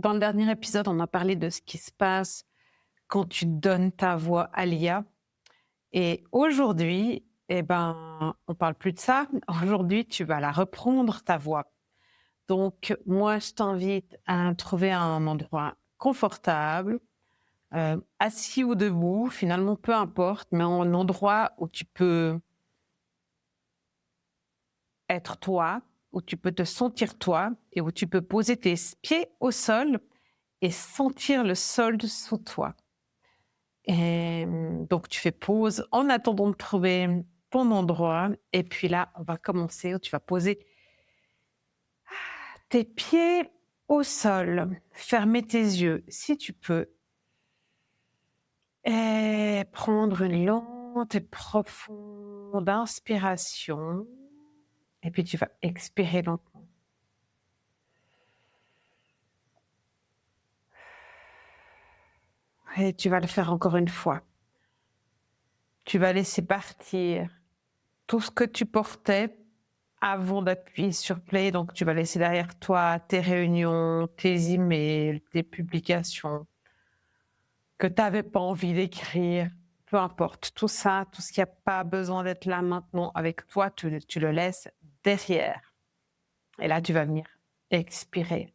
Dans le dernier épisode, on a parlé de ce qui se passe quand tu donnes ta voix à l'IA. Et aujourd'hui, on parle plus de ça. Aujourd'hui, tu vas la reprendre, ta voix. Donc, moi, je t'invite à trouver un endroit confortable, assis ou debout, finalement, peu importe, mais un endroit où tu peux être toi, où tu peux te sentir toi et où tu peux poser tes pieds au sol et sentir le sol sous toi. Et donc tu fais pause en attendant de trouver ton endroit et puis là, on va commencer. Tu vas poser tes pieds au sol, fermer tes yeux si tu peux et prendre une lente et profonde inspiration et puis tu vas expirer lentement. Et tu vas le faire encore une fois. Tu vas laisser partir tout ce que tu portais avant d'appuyer sur play. Donc, tu vas laisser derrière toi tes réunions, tes emails, tes publications que tu n'avais pas envie d'écrire. Peu importe, tout ça, tout ce qui n'a pas besoin d'être là maintenant avec toi, tu le laisses derrière. Et là, tu vas venir expirer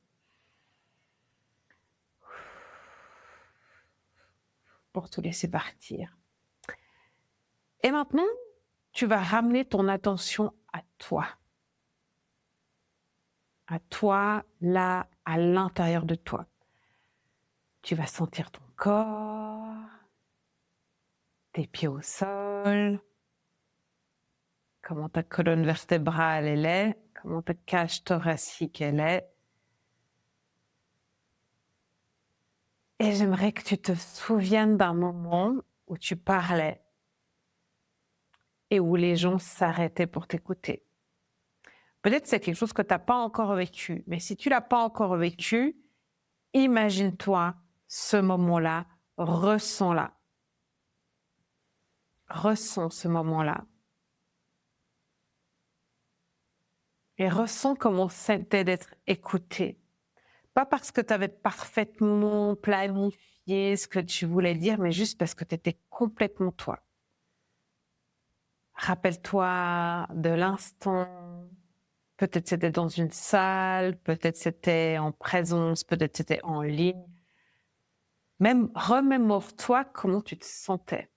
pour tout laisser partir. Et maintenant, tu vas ramener ton attention à toi, là, à l'intérieur de toi. Tu vas sentir ton corps, tes pieds au sol, comment ta colonne vertébrale elle est, comment ta cage thoracique elle est. Et j'aimerais que tu te souviennes d'un moment où tu parlais et où les gens s'arrêtaient pour t'écouter. Peut-être c'est quelque chose que tu n'as pas encore vécu, mais si tu l'as pas encore vécu, imagine-toi ce moment-là, ressens-la. Ressens ce moment-là. Et ressens comment c'était d'être écouté. Pas parce que tu avais parfaitement planifié ce que tu voulais dire, mais juste parce que tu étais complètement toi. Rappelle-toi de l'instant. Peut-être c'était dans une salle, peut-être c'était en présence, peut-être c'était en ligne. Même remémore-toi comment tu te sentais.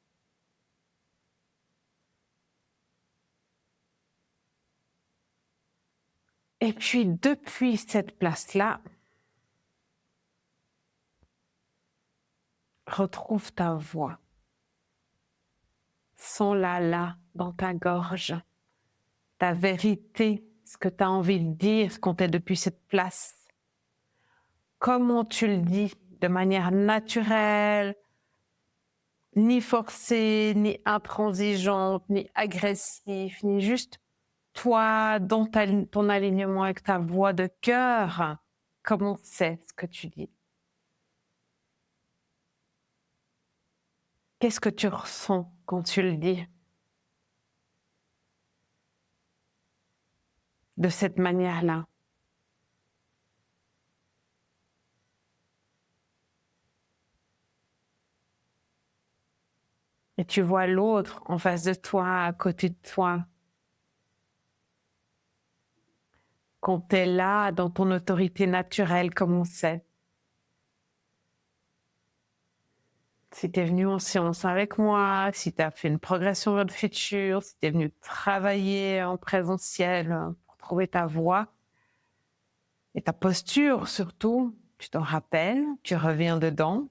Et puis, depuis cette place-là, retrouve ta voix. Sens-la là, dans ta gorge. Ta vérité, ce que tu as envie de dire quand tu es depuis cette place. Comment tu le dis de manière naturelle, ni forcée, ni intransigeante, ni agressive, ni juste toi, dans ton alignement avec ta voix de cœur. Comment c'est ce que tu dis? Qu'est-ce que tu ressens quand tu le dis? De cette manière-là. Et tu vois l'autre en face de toi, à côté de toi. Quand tu es là, dans ton autorité naturelle, comme on sait. Si tu es venu en séance avec moi, si tu as fait une progression vers le futur, si tu es venu travailler en présentiel pour trouver ta voix et ta posture surtout, tu t'en rappelles, tu reviens dedans.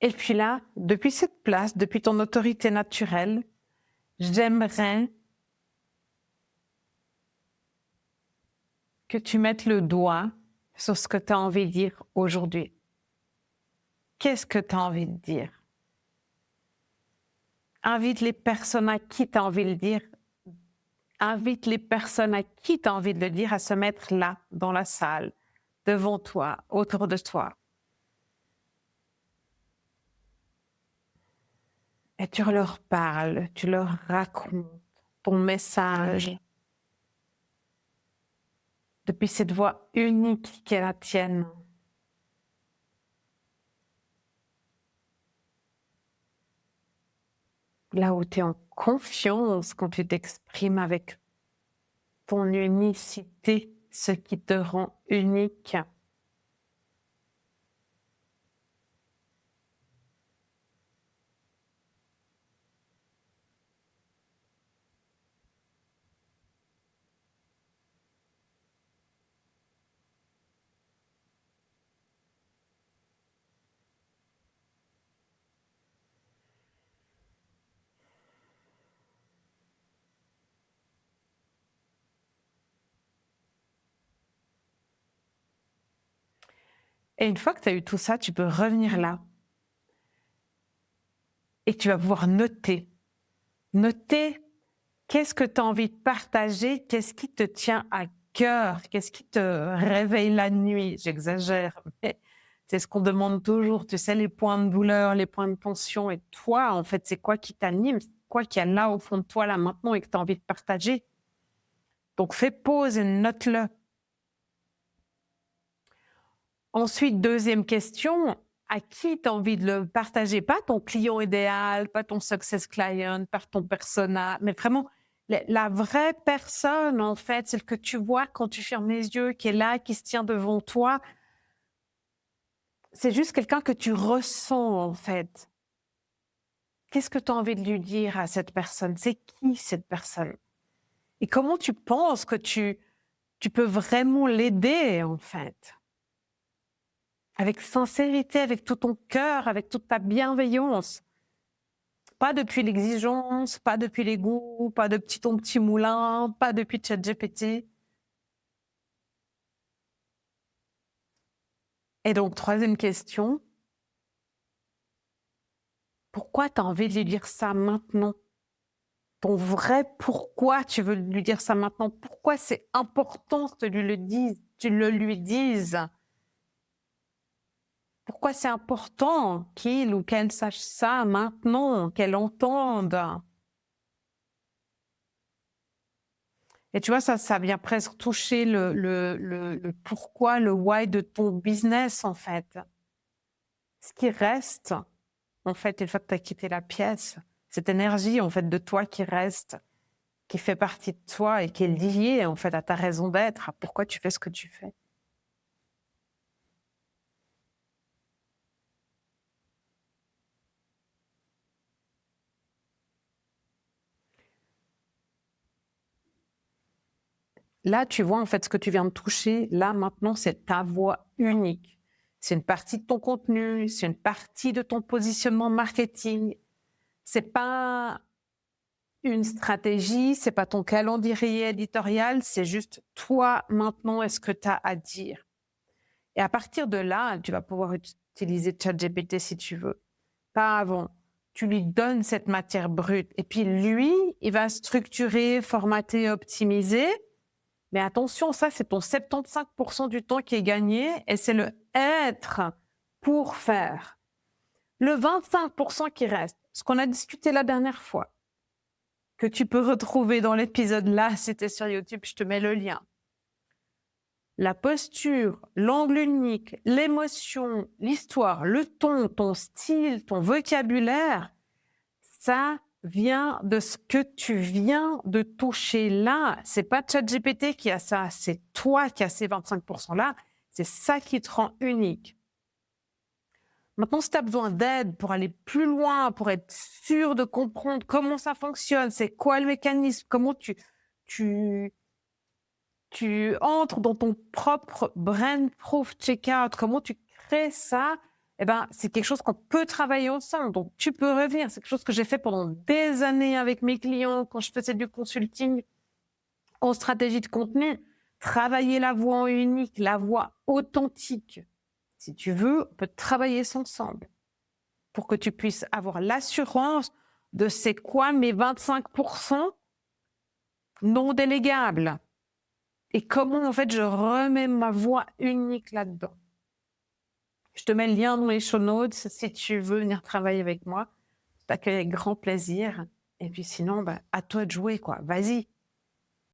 Et puis là, depuis cette place, depuis ton autorité naturelle, j'aimerais que tu mettes le doigt sur ce que tu as envie de dire aujourd'hui. Qu'est-ce que tu as envie de dire? Invite les personnes à qui tu as envie de le dire. Invite les personnes à qui tu as envie de le dire à se mettre là, dans la salle, devant toi, autour de toi. Et tu leur parles, tu leur racontes. ton message, depuis cette voix unique qui est la tienne. Là où tu es en confiance quand tu t'exprimes avec ton unicité, ce qui te rend unique. Et une fois que tu as eu tout ça, tu peux revenir là. Et tu vas pouvoir noter. Noter qu'est-ce que tu as envie de partager, qu'est-ce qui te tient à cœur, qu'est-ce qui te réveille la nuit. J'exagère, mais c'est ce qu'on demande toujours. Tu sais, les points de douleur, les points de tension. Et toi, en fait, c'est quoi qui t'anime? C'est quoi qu'il y a là au fond de toi, là, maintenant, et que tu as envie de partager? Donc, fais pause et note-le. Ensuite, deuxième question, à qui tu as envie de le partager? Pas ton client idéal, pas ton success client, pas ton persona, mais vraiment la vraie personne, en fait, celle que tu vois quand tu fermes les yeux, qui est là, qui se tient devant toi. C'est juste quelqu'un que tu ressens, en fait. Qu'est-ce que tu as envie de lui dire à cette personne? C'est qui cette personne? Et comment tu penses que tu peux vraiment l'aider, en fait? Avec sincérité, avec tout ton cœur, avec toute ta bienveillance. Pas depuis l'exigence, pas depuis l'ego, pas depuis ton petit moulin, pas depuis ChatGPT. Et donc, troisième question, pourquoi tu as envie de lui dire ça maintenant? Ton vrai pourquoi tu veux lui dire ça maintenant? Pourquoi c'est important que tu le lui dises? Pourquoi c'est important qu'il ou qu'elle sache ça maintenant, qu'elle entende? Et tu vois, ça vient presque toucher le pourquoi, le why de ton business, en fait. Ce qui reste, en fait, une fois que tu as quitté la pièce, cette énergie, en fait, de toi qui reste, qui fait partie de toi et qui est liée, en fait, à ta raison d'être, à pourquoi tu fais ce que tu fais. Là, tu vois, en fait, ce que tu viens de toucher, là, maintenant, c'est ta voix unique. C'est une partie de ton contenu, c'est une partie de ton positionnement marketing. C'est pas une stratégie, c'est pas ton calendrier éditorial, c'est juste toi, maintenant, est-ce que tu as à dire. Et à partir de là, tu vas pouvoir utiliser ChatGPT si tu veux. Pas avant. Tu lui donnes cette matière brute. Et puis lui, il va structurer, formater, optimiser. Mais attention, ça, c'est ton 75% du temps qui est gagné et c'est le être pour faire. Le 25% qui reste, ce qu'on a discuté la dernière fois, que tu peux retrouver dans l'épisode là, c'était sur YouTube, je te mets le lien. La posture, l'angle unique, l'émotion, l'histoire, le ton, ton style, ton vocabulaire, ça vient de ce que tu viens de toucher là. C'est pas ChatGPT qui a ça, c'est toi qui as ces 25% là. C'est ça qui te rend unique. Maintenant, si tu as besoin d'aide pour aller plus loin, pour être sûr de comprendre comment ça fonctionne, c'est quoi le mécanisme, comment tu entres dans ton propre brand proof checkout, comment tu crées ça, eh ben, c'est quelque chose qu'on peut travailler ensemble. Donc, tu peux revenir. C'est quelque chose que j'ai fait pendant des années avec mes clients quand je faisais du consulting en stratégie de contenu. Travailler la voix unique, la voix authentique. Si tu veux, on peut travailler ensemble pour que tu puisses avoir l'assurance de c'est quoi mes 25% non délégables. Et comment, en fait, je remets ma voix unique là-dedans. Je te mets le lien dans les show notes si tu veux venir travailler avec moi. Je t'accueille avec grand plaisir. Et puis sinon, bah, à toi de jouer, quoi. Vas-y.